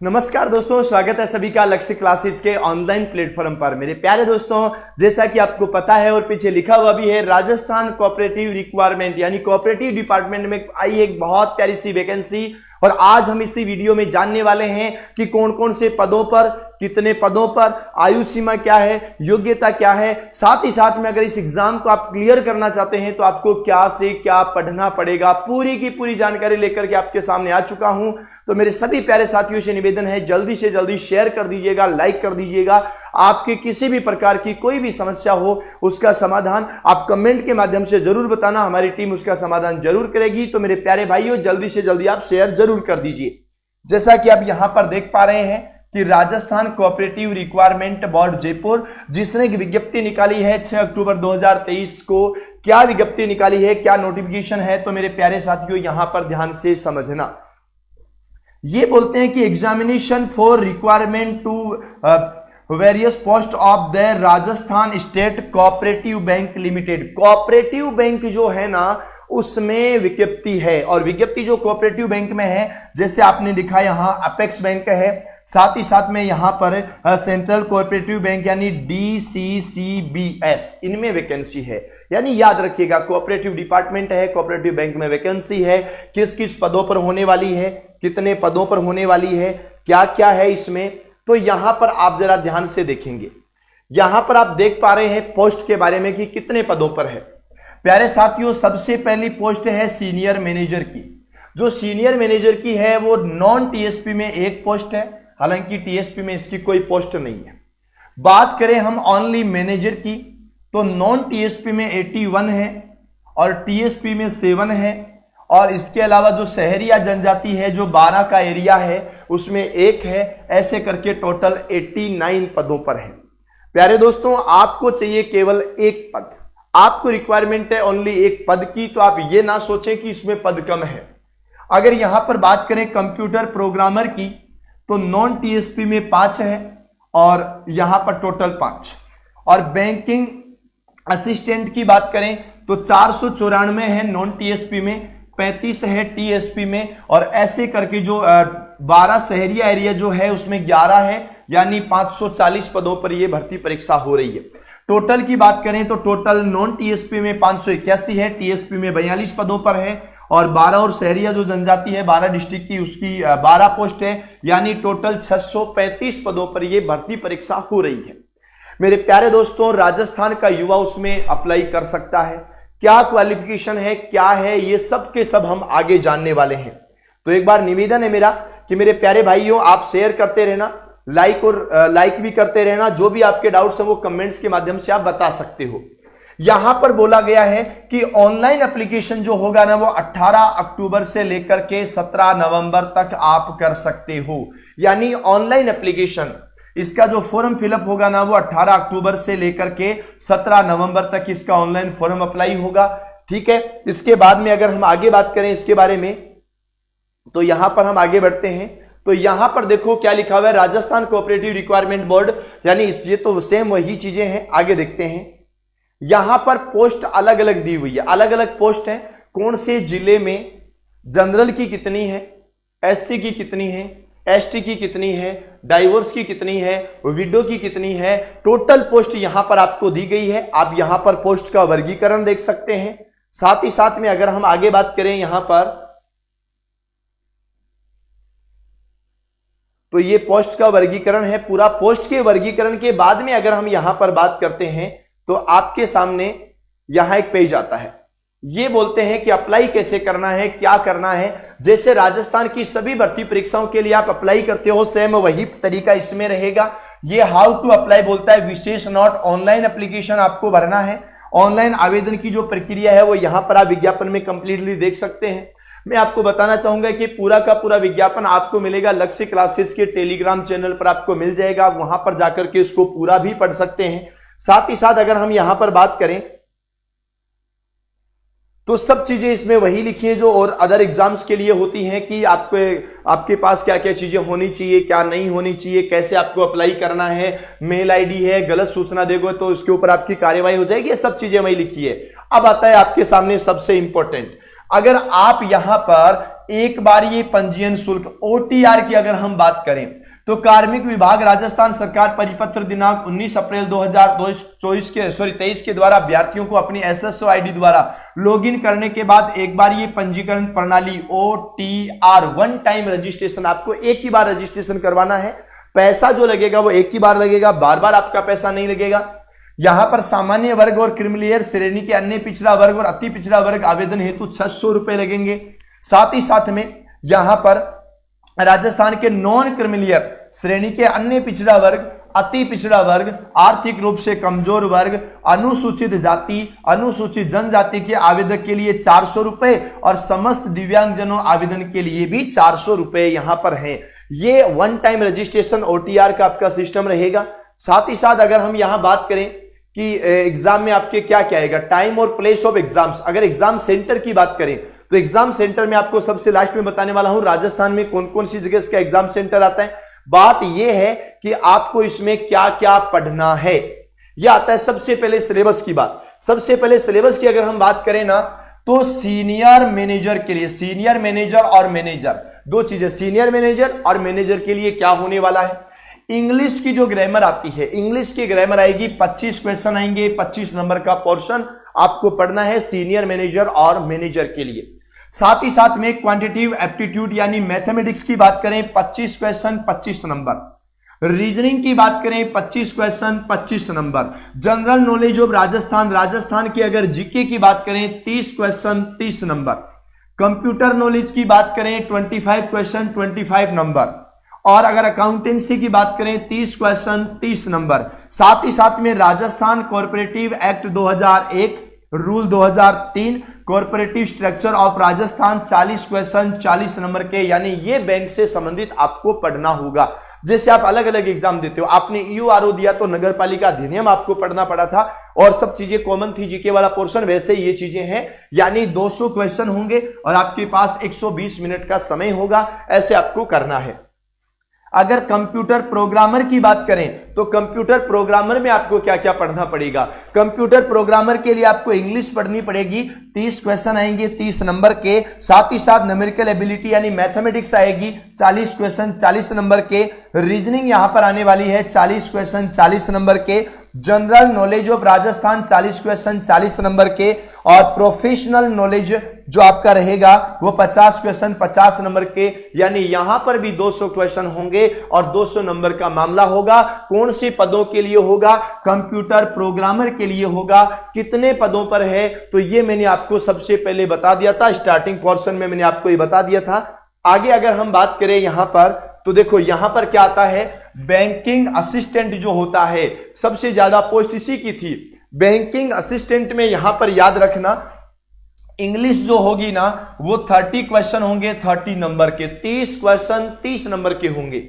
नमस्कार दोस्तों, स्वागत है सभी का लक्ष्य क्लासेज के ऑनलाइन प्लेटफॉर्म पर। मेरे प्यारे दोस्तों, जैसा कि आपको पता है और पीछे लिखा हुआ भी है, राजस्थान कोऑपरेटिव रिक्वायरमेंट यानी कोऑपरेटिव डिपार्टमेंट में आई एक बहुत प्यारी सी वैकेंसी। और आज हम इसी वीडियो में जानने वाले हैं कि कौन कौन से पदों पर, कितने पदों पर, आयु सीमा क्या है, योग्यता क्या है, साथ ही साथ में अगर इस एग्जाम को आप क्लियर करना चाहते हैं तो आपको क्या से क्या पढ़ना पड़ेगा, पूरी की पूरी जानकारी लेकर के आपके सामने आ चुका हूं। तो मेरे सभी प्यारे साथियों से निवेदन है, जल्दी से जल्दी शेयर कर दीजिएगा, लाइक कर दीजिएगा। आपके किसी भी प्रकार की कोई भी समस्या हो उसका समाधान आप कमेंट के माध्यम से जरूर बताना, हमारी टीम उसका समाधान जरूर करेगी। तो मेरे प्यारे भाइयों, जल्दी से जल्दी आप शेयर जरूर कर दीजिए। जैसा कि आप यहां पर देख पा रहे हैं कि Rajasthan cooperative requirement board Jaipur, जिसने एक विज्ञप्ति निकाली है 6 अक्टूबर 2023 को। क्या विज्ञप्ति निकाली है, क्या नोटिफिकेशन है, तो मेरे प्यारे साथियों यहां पर ध्यान से समझना। ये बोलते हैं कि examination for requirement to various post of the Rajasthan state cooperative bank limited. Cooperative bank जो है ना, उसमें विज्ञप्ति है। और विज्ञप्ति जो कोऑपरेटिव बैंक में है, जैसे आपने लिखा यहां अपेक्स बैंक है, साथ ही साथ में यहां पर सेंट्रल कोऑपरेटिव बैंक यानी DCCBS, इनमें वैकेंसी है। यानी याद रखिएगा, कोऑपरेटिव डिपार्टमेंट है, कोऑपरेटिव बैंक में वैकेंसी है। किस किस पदों पर होने वाली है, कितने पदों पर होने वाली है, क्या क्या है इसमें, तो यहां पर आप जरा ध्यान से देखेंगे। यहां पर आप देख पा रहे हैं पोस्ट के बारे में कि कितने पदों पर है। प्यारे साथियों, सबसे पहली पोस्ट है सीनियर मैनेजर की। जो सीनियर मैनेजर की है वो नॉन TSP में एक पोस्ट है, हालांकि TSP में इसकी कोई पोस्ट नहीं है। बात करें हम ओनली मैनेजर की, तो नॉन TSP में 81 है और TSP में 7 है। और इसके अलावा जो शहरी या जनजाति है, जो 12 का एरिया है, उसमें एक है। ऐसे करके टोटल 89 पदों पर है। प्यारे दोस्तों, आपको चाहिए केवल एक पद, आपको रिक्वायरमेंट है ओनली एक पद की। तो आप ये ना सोचें कि इसमें पद कम है। अगर यहां पर बात करें कंप्यूटर प्रोग्रामर की, तो नॉन TSP में 5 है और यहां पर टोटल 5। और बैंकिंग असिस्टेंट की बात करें तो 494 है नॉन TSP में, 35 है TSP में। और ऐसे करके जो 12 शहरिया एरिया जो है उसमें 11 है, यानी 540 पदों पर यह भर्ती परीक्षा हो रही है। टोटल की बात करें तो टोटल नॉन TSP में 581 है, TSP में 42 पदों पर है। और 12 और शहरिया जो जनजाति है 12 डिस्ट्रिक्ट की, उसकी 12 पोस्ट है, यानी टोटल 635 पदों पर यह भर्ती परीक्षा हो रही है। मेरे प्यारे दोस्तों, राजस्थान का युवा उसमें अप्लाई कर सकता है। क्या क्वालिफिकेशन है, क्या है, ये सब के सब हम आगे जानने वाले हैं। तो एक बार निवेदन है मेरा कि मेरे प्यारे भाइयों, आप शेयर करते रहना, लाइक भी करते रहना। जो भी आपके डाउट्स हैं वो कमेंट्स के माध्यम से आप बता सकते हो। यहां पर बोला गया है कि ऑनलाइन एप्लीकेशन जो होगा ना, वो 18 अक्टूबर से लेकर के 17 नवंबर तक आप कर सकते हो। यानी ऑनलाइन एप्लीकेशन, इसका जो फॉर्म फिलअप होगा ना, वो 18 अक्टूबर से लेकर के 17 नवंबर तक इसका ऑनलाइन फॉर्म अप्लाई होगा। ठीक है। इसके बाद में अगर हम आगे बात करें इसके बारे में, तो यहां पर हम आगे बढ़ते हैं। तो यहां पर देखो क्या लिखा हुआ है, राजस्थान कोऑपरेटिव रिक्वायरमेंट बोर्ड, यानी ये तो सेम वही चीजें हैं। आगे देखते हैं, यहां पर पोस्ट अलग अलग दी हुई है, अलग अलग पोस्ट है। कौन से जिले में, जनरल की कितनी है, SC की कितनी है, ST की कितनी है, डाइवोर्स की कितनी है, विडो की कितनी है। टोटल पोस्ट यहां पर आपको दी गई है। आप यहां पर पोस्ट का वर्गीकरण देख सकते हैं। साथ ही साथ में अगर हम आगे बात करें यहां पर, तो ये पोस्ट का वर्गीकरण है पूरा। पोस्ट के वर्गीकरण के बाद में अगर हम यहां पर बात करते हैं तो आपके सामने यहां एक पेज आता है। ये बोलते हैं कि अप्लाई कैसे करना है, क्या करना है। जैसे राजस्थान की सभी भर्ती परीक्षाओं के लिए आप अप्लाई करते हो, सेम वही तरीका इसमें रहेगा। ये हाउ टू अप्लाई बोलता है, विशेष नोट, ऑनलाइन एप्लीकेशन आपको भरना है। ऑनलाइन आवेदन की जो प्रक्रिया है वो यहां पर आप विज्ञापन में कंप्लीटली देख सकते हैं। मैं आपको बताना चाहूंगा कि पूरा का पूरा विज्ञापन आपको मिलेगा लक्ष्य क्लासेस के टेलीग्राम चैनल पर, आपको मिल जाएगा। आप वहां पर जाकर के इसको पूरा भी पढ़ सकते हैं। साथ ही साथ अगर हम यहां पर बात करें तो सब चीजें इसमें वही लिखी है जो और अदर एग्जाम्स के लिए होती हैं, कि आपके पास क्या क्या चीजें होनी चाहिए, क्या नहीं होनी चाहिए, कैसे आपको अप्लाई करना है, मेल ID है, गलत सूचना देगो तो इसके ऊपर आपकी कार्यवाही हो जाएगी। ये सब चीजें वही लिखी है। अब आता है आपके सामने सबसे इंपॉर्टेंट, अगर आप यहां पर एक बार ये पंजीयन शुल्क OTR की अगर हम बात करें तो कार्मिक विभाग राजस्थान सरकार परिपत्र दिनांक 19 अप्रैल 2023 के द्वारा अभ्यर्थियों को अपनी SSO ID द्वारा लॉगिन करने के बाद एक बार ये पंजीकरण प्रणाली OTR वन टाइम रजिस्ट्रेशन, आपको एक ही बार रजिस्ट्रेशन करवाना है। पैसा जो लगेगा वो एक ही बार लगेगा, बार बार आपका पैसा नहीं लगेगा। यहां पर सामान्य वर्ग और क्रिमिलियर श्रेणी के अन्य पिछड़ा वर्ग और अति पिछड़ा वर्ग आवेदन हेतु 600 रुपए लगेंगे। साथ ही साथ में यहां पर राजस्थान के नॉन क्रिमिलियर श्रेणी के अन्य पिछड़ा वर्ग, अति पिछड़ा वर्ग, आर्थिक रूप से कमजोर वर्ग, अनुसूचित जाति, अनुसूचित जनजाति के आवेदक के लिए 400 रुपए और समस्त दिव्यांगजनों आवेदन के लिए भी 400 रुपए यहां पर है। ये वन टाइम रजिस्ट्रेशन OTR का आपका सिस्टम रहेगा। साथ ही साथ अगर हम यहां बात करें कि एग्जाम में आपके क्या क्या आएगा, टाइम और प्लेस ऑफ एग्जाम्स, अगर एग्जाम सेंटर की बात करें तो एग्जाम सेंटर में आपको सबसे लास्ट में बताने वाला हूं राजस्थान में कौन कौन सी जगह इसका एग्जाम सेंटर आता है। बात यह है कि आपको इसमें क्या क्या पढ़ना है, यह आता है सबसे पहले सिलेबस की बात। सबसे पहले सिलेबस की अगर हम बात करें ना तो सीनियर मैनेजर के लिए, सीनियर मैनेजर और मैनेजर दो चीजें, सीनियर मैनेजर और मैनेजर के लिए क्या होने वाला है। इंग्लिश की जो ग्रामर आती है, इंग्लिश की ग्रामर आएगी, 25 क्वेश्चन आएंगे, 25 नंबर का पोर्शन आपको पढ़ना है सीनियर मैनेजर और मैनेजर के लिए। साथ ही साथ में क्वांटिटेटिव एप्टीट्यूड यानी मैथमेटिक्स की बात करें 25 क्वेश्चन 25 नंबर, रीजनिंग की बात करें 25 question 25 number, general knowledge of Rajasthan, Rajasthan की अगर जीके की बात करें 30 क्वेश्चन 30 नंबर, कंप्यूटर नॉलेज की बात करें 25 क्वेश्चन 25 नंबर, और अगर अकाउंटेंसी की बात करें 30 क्वेश्चन 30 नंबर। साथ ही साथ में Rajasthan corporative act 2001, rule 2003, corporative structure of Rajasthan 40 question 40 number के, यानी ये बैंक से संबंधित आपको पढ़ना होगा। जैसे आप अलग अलग एग्जाम देते हो, आपने EORO दिया तो नगर पालिका अधिनियम आपको पढ़ना पड़ा था और सब चीजें कॉमन थी जीके वाला पोर्शन, वैसे ये चीजें हैं, यानी 200 क्वेश्चन होंगे और आपके पास 120 मिनट का समय होगा, ऐसे आपको करना है। अगर कंप्यूटर प्रोग्रामर की बात करें तो कंप्यूटर प्रोग्रामर में आपको क्या क्या पढ़ना पड़ेगा। कंप्यूटर प्रोग्रामर के लिए आपको इंग्लिश पढ़नी पड़ेगी, 30 क्वेश्चन आएंगे 30 नंबर के। साथ ही साथ न्यूमेरिकल एबिलिटी यानी मैथमेटिक्स आएगी 40 क्वेश्चन 40 नंबर के। रीजनिंग यहां पर आने वाली है 40 क्वेश्चन 40 नंबर के। General knowledge of Rajasthan 40 question 40 number के, और प्रोफेशनल नॉलेज जो आपका रहेगा वो 50 क्वेश्चन 50 नंबर के, यानी यहां पर भी 200 क्वेश्चन होंगे और 200 नंबर का मामला होगा। कौन से पदों के लिए होगा? कंप्यूटर प्रोग्रामर के लिए होगा। कितने पदों पर है तो ये मैंने आपको सबसे पहले बता दिया था, स्टार्टिंग पोर्शन में मैंने आपको ये बता दिया था। आगे अगर हम बात करें यहां पर तो देखो यहां पर क्या आता है, बैंकिंग असिस्टेंट जो होता है सबसे ज्यादा पोस्ट इसी की थी। बैंकिंग असिस्टेंट में यहां पर याद रखना इंग्लिश जो होगी ना वो 30 क्वेश्चन होंगे 30 नंबर के, 30 क्वेश्चन 30 नंबर के होंगे।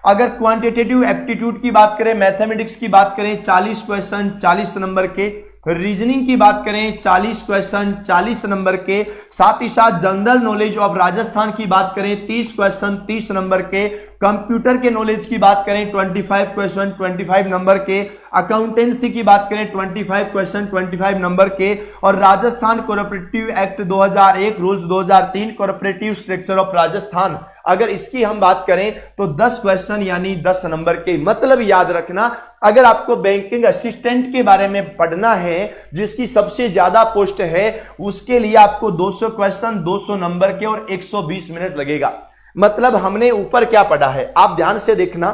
अगर क्वांटिटेटिव एप्टीट्यूड की बात करें, मैथमेटिक्स की बात करें 40 क्वेश्चन 40 नंबर के। रीजनिंग की बात करें 40 क्वेश्चन 40 नंबर के। साथ ही साथ जनरल नॉलेज ऑफ राजस्थान की बात करें 30 क्वेश्चन 30 नंबर के। कंप्यूटर के नॉलेज की बात करें 25 क्वेश्चन 25 नंबर के। अकाउंटेंसी की बात करें 25 क्वेश्चन 25 नंबर के। और Rajasthan corporative act 2001 rules 2003 corporative structure of Rajasthan, अगर इसकी हम बात करें तो 10 क्वेश्चन यानी 10 नंबर के। मतलब याद रखना, अगर आपको बैंकिंग असिस्टेंट के बारे में पढ़ना है जिसकी सबसे ज्यादा पोस्ट है, उसके लिए आपको 200 क्वेश्चन 200 नंबर के और 120 मिनट लगेगा। मतलब हमने ऊपर क्या पढ़ा है, आप ध्यान से देखना,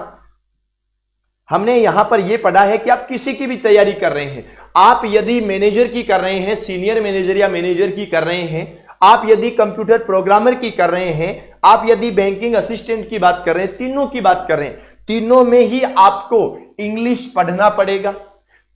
हमने यहां पर यह पढ़ा है कि आप किसी की भी तैयारी कर रहे हैं, आप यदि मैनेजर की कर रहे हैं, सीनियर मैनेजर या मैनेजर की कर रहे हैं, आप यदि कंप्यूटर प्रोग्रामर की कर रहे हैं, आप यदि बैंकिंग असिस्टेंट की बात कर रहे हैं, तीनों की बात कर रहे हैं, तीनों में ही आपको इंग्लिश पढ़ना पड़ेगा,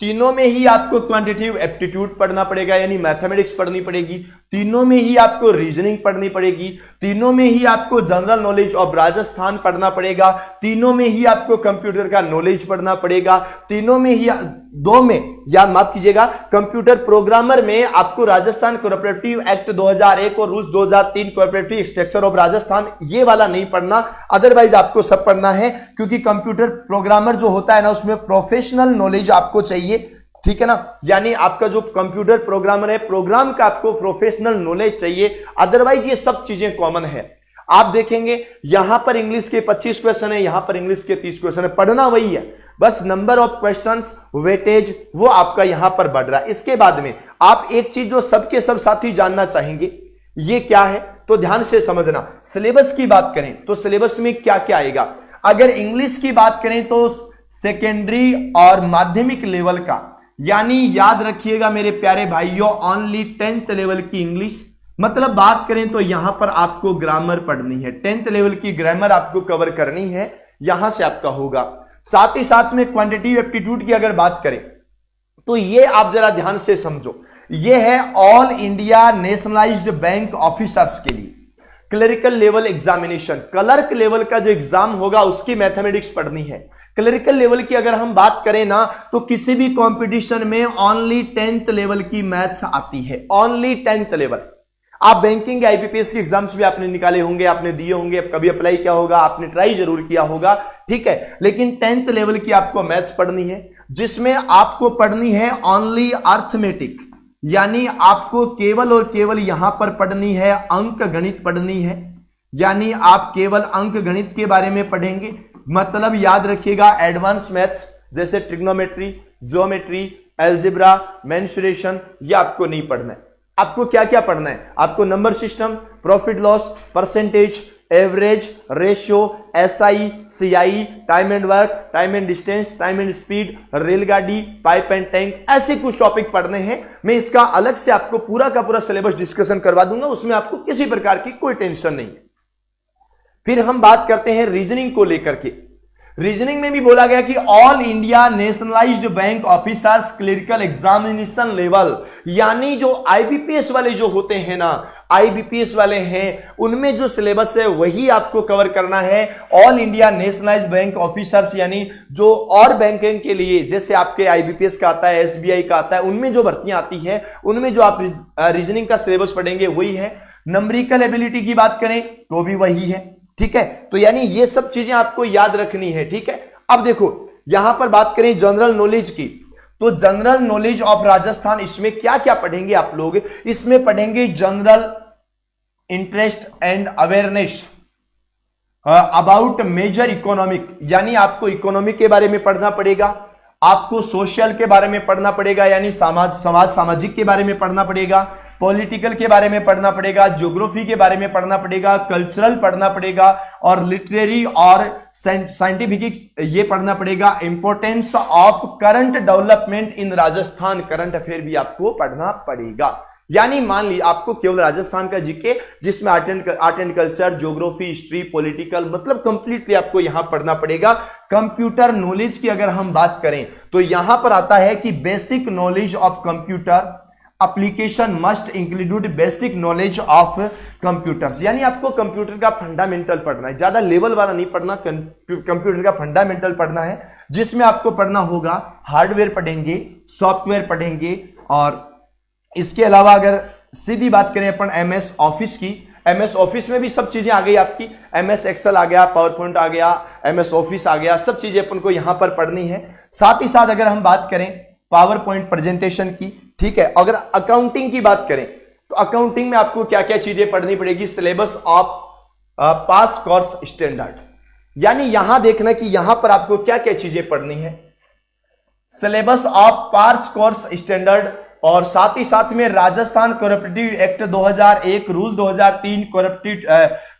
तीनों में ही आपको क्वांटिटेटिव एप्टीट्यूड पढ़ना पड़ेगा यानी मैथमेटिक्स पढ़नी पड़ेगी, तीनों में ही आपको रीजनिंग पढ़नी पड़ेगी, तीनों में ही आपको जनरल नॉलेज ऑफ राजस्थान पढ़ना पड़ेगा, तीनों में ही आपको कंप्यूटर का नॉलेज पढ़ना पड़ेगा, तीनों में ही दो में याद माफ कीजिएगा, कंप्यूटर प्रोग्रामर में आपको राजस्थान कॉर्पोरेटिव एक्ट 2001 और rules 2003 corporative structure of Rajasthan ये वाला नहीं पढ़ना, अदरवाइज आपको सब पढ़ना है। क्योंकि कंप्यूटर प्रोग्रामर जो होता है ना उसमें प्रोफेशनल नॉलेज आपको चाहिए, ठीक है ना। यानी आपका जो कंप्यूटर प्रोग्रामर है, प्रोग्राम का आपको प्रोफेशनल नॉलेज चाहिए, अदरवाइज ये सब चीजें कॉमन है। आप देखेंगे यहां पर इंग्लिश के 25 क्वेश्चन है, यहां पर इंग्लिश के 30 क्वेश्चन है, पढ़ना वही है, बस नंबर ऑफ क्वेश्चंस, वेटेज वो आपका यहां पर बढ़ रहा है। इसके बाद में आप एक चीज जो सबके सब साथी जानना चाहेंगे, ये क्या है, तो ध्यान से समझना। सिलेबस की बात करें तो सिलेबस में क्या क्या आएगा। अगर इंग्लिश की बात करें तो सेकेंडरी और माध्यमिक लेवल का, यानी याद रखिएगा मेरे प्यारे भाइयों, ओनली 10th लेवल की इंग्लिश। मतलब बात करें तो यहां पर आपको ग्रामर पढ़नी है, 10th लेवल की ग्रामर आपको कवर करनी है, यहां से आपका होगा। साथ ही साथ में क्वांटिटेटिव एप्टीट्यूड की अगर बात करें तो ये आप जरा ध्यान से समझो, ये है all India nationalised bank officers के लिए clerical level examination. Clerk level का जो एग्जाम होगा उसकी मैथमेटिक्स पढ़नी है। क्लरिकल लेवल की अगर हम बात करें ना तो किसी भी कंपटीशन में ओनली 10th लेवल की मैथ्स आती है, ओनली 10th लेवल। आप बैंकिंग या आईपीपीएस के एग्जाम्स भी आपने निकाले होंगे, आपने दिए होंगे, कभी अप्लाई किया होगा, आपने ट्राई जरूर किया होगा, ठीक है, लेकिन 10th लेवल की आपको मैथ्स पढ़नी है, जिसमें आपको पढ़नी है ओनली अर्थमेटिक, यानी आपको केवल और केवल यहां पर पढ़नी है अंक गणित पढ़नी है, यानी आप केवल अंक गणित के बारे में पढ़ेंगे। मतलब याद रखिएगा एडवांस मैथ जैसे ट्रिग्नोमेट्री, ज्योमेट्री, अलजेब्रा, मेंसुरेशन, ये आपको नहीं पढ़ना है। आपको क्या क्या पढ़ना है, आपको number system, profit loss, percentage, average, ratio, SI, CI, time and work, time and distance, time and speed, रेलगाड़ी, पाइप एंड टैंक, ऐसे कुछ टॉपिक पढ़ने हैं। मैं इसका अलग से आपको पूरा का पूरा सिलेबस डिस्कशन करवा दूंगा, उसमें आपको किसी प्रकार की कोई टेंशन नहीं है। फिर हम बात करते हैं रीजनिंग को लेकर के। रीजनिंग में भी बोला गया कि all India nationalised bank officers clerical examination level, यानी जो आईबीपीएस वाले जो होते हैं ना, आईबीपीएस वाले हैं, उनमें जो सिलेबस है वही आपको कवर करना है। All India nationalised bank officers, यानी जो और बैंकिंग के लिए जैसे आपके आईबीपीएस का आता है, एसबीआई का आता है, उनमें जो भर्तियां आती है उनमें जो आप रीजनिंग का सिलेबस पढ़ेंगे वही है। नंबरिकल एबिलिटी की बात करें तो भी वही है, ठीक है। तो यानी ये सब चीजें आपको याद रखनी है, ठीक है। अब देखो यहां पर बात करें जनरल नॉलेज की, तो जनरल नॉलेज ऑफ राजस्थान, इसमें क्या क्या पढ़ेंगे आप लोग, इसमें पढ़ेंगे general interest and awareness about major economic, यानी आपको इकोनॉमिक के बारे में पढ़ना पड़ेगा, आपको सोशल के बारे में पढ़ना पड़ेगा, यानी सामाजिक के बारे में पढ़ना पड़ेगा, पॉलिटिकल के बारे में पढ़ना पड़ेगा, ज्योग्राफी के बारे में पढ़ना पड़ेगा, कल्चरल पढ़ना पड़ेगा, और लिटरेरी और साइंटिफिक ये पढ़ना पड़ेगा। Importance of current development in Rajasthan, current affair भी आपको पढ़ना पड़ेगा। यानी मान ली आपको केवल राजस्थान का जीके, जिसमें art and culture, geography, history, political, मतलब कंप्लीटली आपको यहां पढ़ना पड़ेगा। कंप्यूटर नॉलेज की अगर हम बात करें तो यहां पर आता है कि basic knowledge of computer application must include basic knowledge of computers, यानी आपको कंप्यूटर का फंडामेंटल पढ़ना है, ज्यादा लेवल वाला नहीं पढ़ना, कंप्यूटर का फंडामेंटल पढ़ना है, जिसमें आपको पढ़ना होगा हार्डवेयर पढ़ेंगे, सॉफ्टवेयर पढ़ेंगे, और इसके अलावा अगर सीधी बात करें अपन एमएस ऑफिस की, एमएस ऑफिस में भी सब चीजें आ गई आपकी, एमएस एक्सेल आ गया, पावर पॉइंट आ गया, एमएस ऑफिस आ गया, सब चीजें अपन को यहां पर पढ़नी है। साथ ही साथ अगर हम बात करें पावर पॉइंट प्रेजेंटेशन की, ठीक है, अगर अकाउंटिंग की बात करें तो अकाउंटिंग में आपको क्या क्या चीजें पढ़नी पड़ेगी, syllabus of pass course standard, यानी यहां देखना कि यहां पर आपको क्या क्या चीजें पढ़नी है, syllabus of pass course standard, और साथ ही साथ में Rajasthan cooperative act 2001, rule 2003,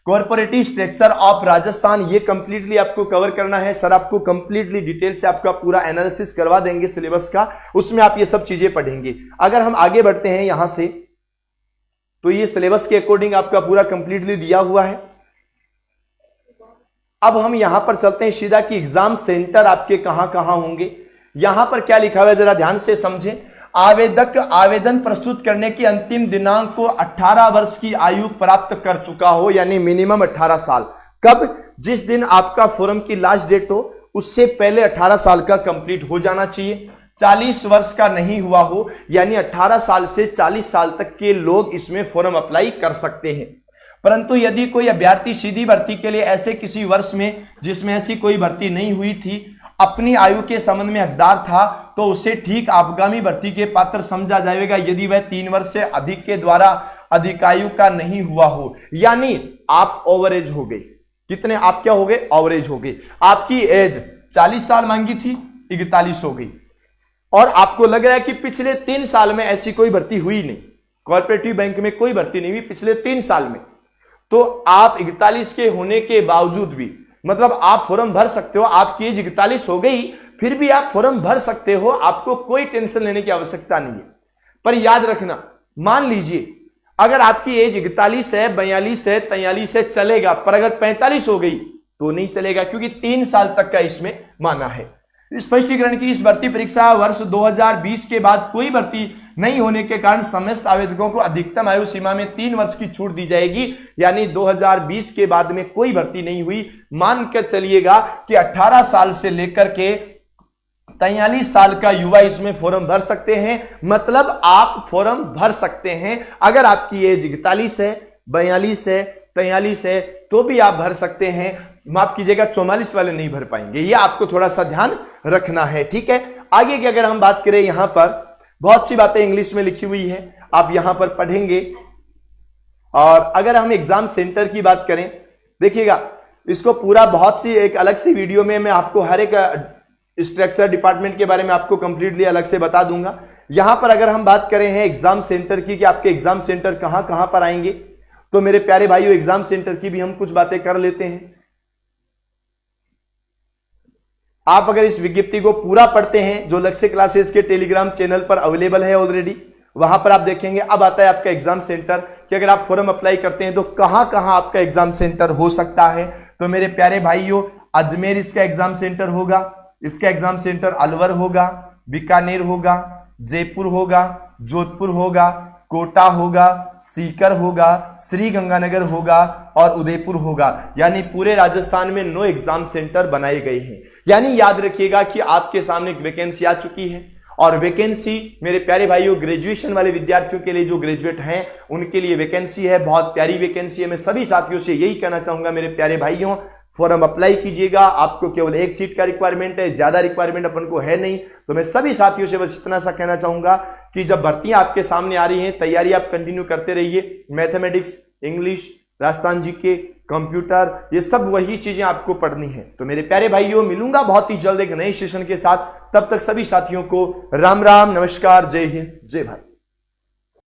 corporative structure of Rajasthan, ये कंप्लीटली आपको कवर करना है। सर आपको कंप्लीटली डिटेल से आपका पूरा एनालिसिस करवा देंगे सिलेबस का, उसमें आप ये सब चीजें पढ़ेंगे। अगर हम आगे बढ़ते हैं यहां से, तो ये सिलेबस के अकॉर्डिंग आपका पूरा कंप्लीटली दिया हुआ है। अब हम यहां पर चलते हैं सीधा कि एग्जाम सेंटर आपके कहां कहां होंगे। यहां पर क्या लिखा हुआ है जरा ध्यान से समझें। आवेदक आवेदन प्रस्तुत करने की अंतिम दिनांक को 18 वर्ष की आयु प्राप्त कर चुका हो, यानी मिनिमम 18 साल। कब? जिस दिन आपका फॉर्म की लास्ट डेट हो उससे पहले 18 साल का कंप्लीट हो जाना चाहिए। 40 वर्ष का नहीं हुआ हो, यानी 18 साल से 40 साल तक के लोग इसमें फॉर्म अप्लाई कर सकते हैं। परंतु यदि कोई अभ्यर्थी सीधी भर्ती के लिए ऐसे किसी वर्ष में जिसमें ऐसी कोई भर्ती नहीं हुई थी अपनी आयु के संबंध में हकदार था तो उसे ठीक आगामी भर्ती के पात्र समझा जाएगा यदि वह 3 वर्ष से अधिक के द्वारा अधिकायु का नहीं हुआ हो। यानी आप ओवरेज हो गए। कितने आप क्या हो गए? ओवरेज हो गए। आपकी एज 40 साल मांगी थी, 41 हो गई, और आपको लग रहा है कि पिछले 3 साल में ऐसी कोई भर्ती हुई नहीं, कॉर्पोरेटिव बैंक में कोई भर्ती नहीं हुई पिछले 3 साल में, तो आप 41 के होने के बावजूद भी, मतलब आप फॉर्म भर सकते हो। आपकी एज 41 हो गई फिर भी आप फॉर्म भर सकते हो, आपको कोई टेंशन लेने की आवश्यकता नहीं है। पर याद रखना, मान लीजिए अगर आपकी एज 41 है, 42 है, 43 है, चलेगा, पर अगर 45 हो गई तो नहीं चलेगा, क्योंकि 3 साल तक का इसमें माना है। स्पष्टीकरण की इस भर्ती परीक्षा वर्ष 2020 के बाद कोई भर्ती नहीं होने के कारण समस्त आवेदकों को अधिकतम आयु सीमा में 3 वर्ष की छूट दी जाएगी। यानी 2020 के बाद में कोई भर्ती नहीं हुई, मानकर चलिएगा कि 18 साल से लेकर के 43 साल का युवा इसमें फॉर्म भर सकते हैं। मतलब आप फॉर्म भर सकते हैं। अगर आपकी एज 41 है, 42 है, 43 है, तो भी आप भर सकते हैं। माफ कीजिएगा, 44 वाले नहीं भर पाएंगे, ये आपको थोड़ा सा ध्यान रखना है। ठीक है, आगे की अगर हम बात करें, यहां पर बहुत सी बातें इंग्लिश में लिखी हुई है, आप यहां पर पढ़ेंगे। और अगर हम एग्जाम सेंटर की बात करें, देखिएगा इसको पूरा बहुत सी एक अलग सी वीडियो में मैं आपको हर एक स्ट्रक्चर डिपार्टमेंट के बारे में आपको कंप्लीटली अलग से बता दूंगा। यहां पर अगर हम बात करें हैं एग्जाम सेंटर की, कि आपके एग्जाम सेंटर कहां कहां पर आएंगे, तो मेरे प्यारे भाइयों एग्जाम सेंटर की भी हम कुछ बातें कर लेते हैं। आप अगर इस विज्ञप्ति को पूरा पढ़ते हैं जो लक्ष्य क्लासेस के टेलीग्राम चैनल पर अवेलेबल है ऑलरेडी, वहां पर आप देखेंगे। अब आता है आपका एग्जाम सेंटर, कि अगर आप फॉर्म अप्लाई करते हैं तो कहां कहां आपका एग्जाम सेंटर हो सकता है। तो मेरे प्यारे भाइयों, अजमेर इसका एग्जाम सेंटर होगा, इसका एग्जाम सेंटर अलवर होगा, बीकानेर होगा, जयपुर होगा, जोधपुर होगा, कोटा होगा, सीकर होगा, श्री गंगानगर होगा और उदयपुर होगा। यानी पूरे राजस्थान में 9 एग्जाम सेंटर बनाए गए हैं। यानी याद रखिएगा कि आपके सामने एक वैकेंसी आ चुकी है, और वैकेंसी मेरे प्यारे भाइयों ग्रेजुएशन वाले विद्यार्थियों के लिए, जो ग्रेजुएट हैं उनके लिए वैकेंसी है, बहुत प्यारी वैकेंसी है। मैं सभी साथियों से यही कहना चाहूंगा मेरे प्यारे भाइयों, फॉर्म अप्लाई कीजिएगा। आपको केवल 1 सीट का रिक्वायरमेंट है, ज्यादा रिक्वायरमेंट अपन को है नहीं। तो मैं सभी साथियों से बस इतना सा कहना चाहूंगा कि जब भर्तियां आपके सामने आ रही हैं, तैयारी आप कंटिन्यू करते रहिए। Mathematics, English, Rajasthan GK, computer, ये सब वही चीजें आपको पढ़नी है। तो मेरे प्यारे भाइयों, मिलूंगा बहुत ही जल्द एक नए सेशन के साथ। तब तक सभी साथियों को राम राम, नमस्कार, जय हिंद, जय भारत।